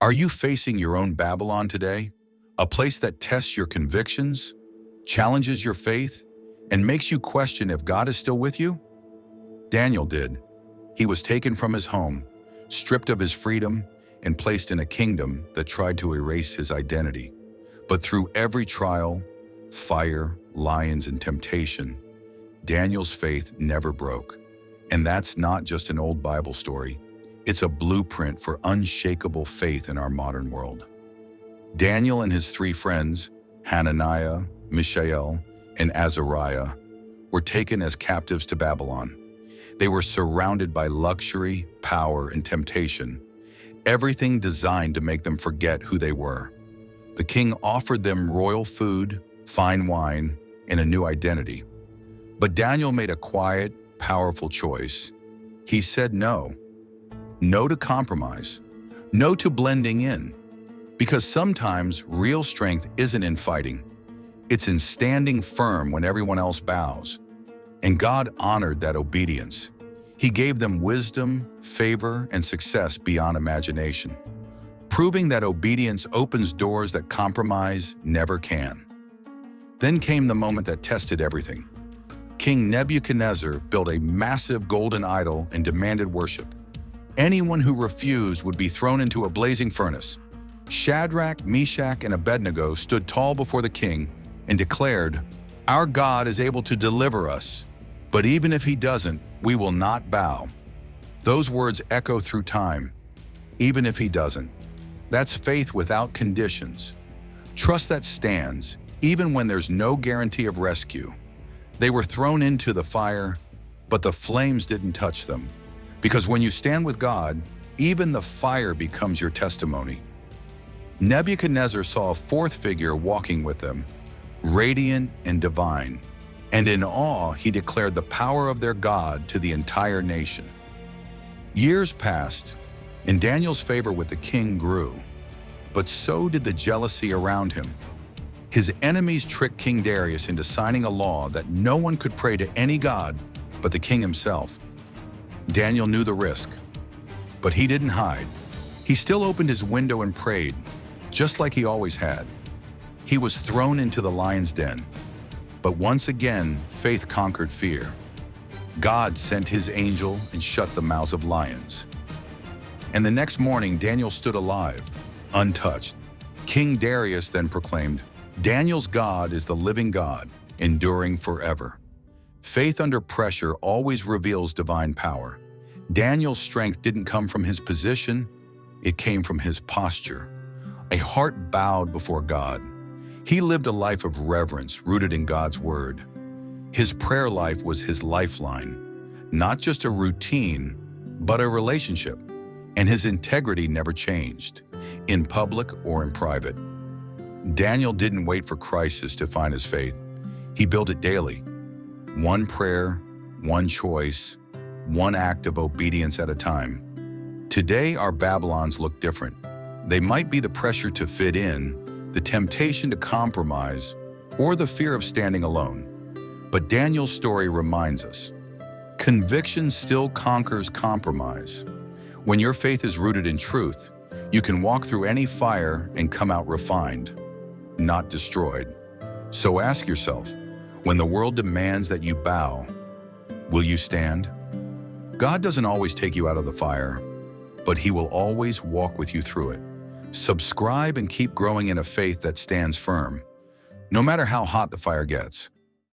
Are you facing your own Babylon today? A place that tests your convictions, challenges your faith, and makes you question if God is still with you? Daniel did. He was taken from his home, stripped of his freedom, and placed in a kingdom that tried to erase his identity. But through every trial, fire, lions, and temptation, Daniel's faith never broke. And that's not just an old Bible story. It's a blueprint for unshakable faith in our modern world. Daniel and his three friends, Hananiah, Mishael, and Azariah, were taken as captives to Babylon. They were surrounded by luxury, power, and temptation, everything designed to make them forget who they were. The king offered them royal food, fine wine, and a new identity. But Daniel made a quiet, powerful choice. He said no. No to compromise. No to blending in. Because sometimes real strength isn't in fighting. It's in standing firm when everyone else bows. And God honored that obedience. He gave them wisdom, favor, and success beyond imagination, proving that obedience opens doors that compromise never can. Then came the moment that tested everything. King Nebuchadnezzar built a massive golden idol and demanded worship. Anyone who refused would be thrown into a blazing furnace. Shadrach, Meshach, and Abednego stood tall before the king and declared, "Our God is able to deliver us, but even if he doesn't, we will not bow." Those words echo through time. Even if he doesn't. That's faith without conditions. Trust that stands, even when there's no guarantee of rescue. They were thrown into the fire, but the flames didn't touch them. Because when you stand with God, even the fire becomes your testimony. Nebuchadnezzar saw a fourth figure walking with them, radiant and divine, and in awe he declared the power of their God to the entire nation. Years passed, and Daniel's favor with the king grew, but so did the jealousy around him. His enemies tricked King Darius into signing a law that no one could pray to any god but the king himself. Daniel knew the risk, but he didn't hide. He still opened his window and prayed, just like he always had. He was thrown into the lion's den, but once again, faith conquered fear. God sent his angel and shut the mouths of lions. And the next morning, Daniel stood alive, untouched. King Darius then proclaimed, "Daniel's God is the living God, enduring forever." Faith under pressure always reveals divine power. Daniel's strength didn't come from his position, it came from his posture. A heart bowed before God. He lived a life of reverence rooted in God's word. His prayer life was his lifeline, not just a routine, but a relationship. And his integrity never changed, in public or in private. Daniel didn't wait for crisis to find his faith. He built it daily. One prayer, one choice, one act of obedience at a time. Today, our Babylons look different. They might be the pressure to fit in, the temptation to compromise, or the fear of standing alone. But Daniel's story reminds us, conviction still conquers compromise. When your faith is rooted in truth, you can walk through any fire and come out refined, not destroyed. So ask yourself, when the world demands that you bow, will you stand? God doesn't always take you out of the fire, but he will always walk with you through it. Subscribe and keep growing in a faith that stands firm, no matter how hot the fire gets.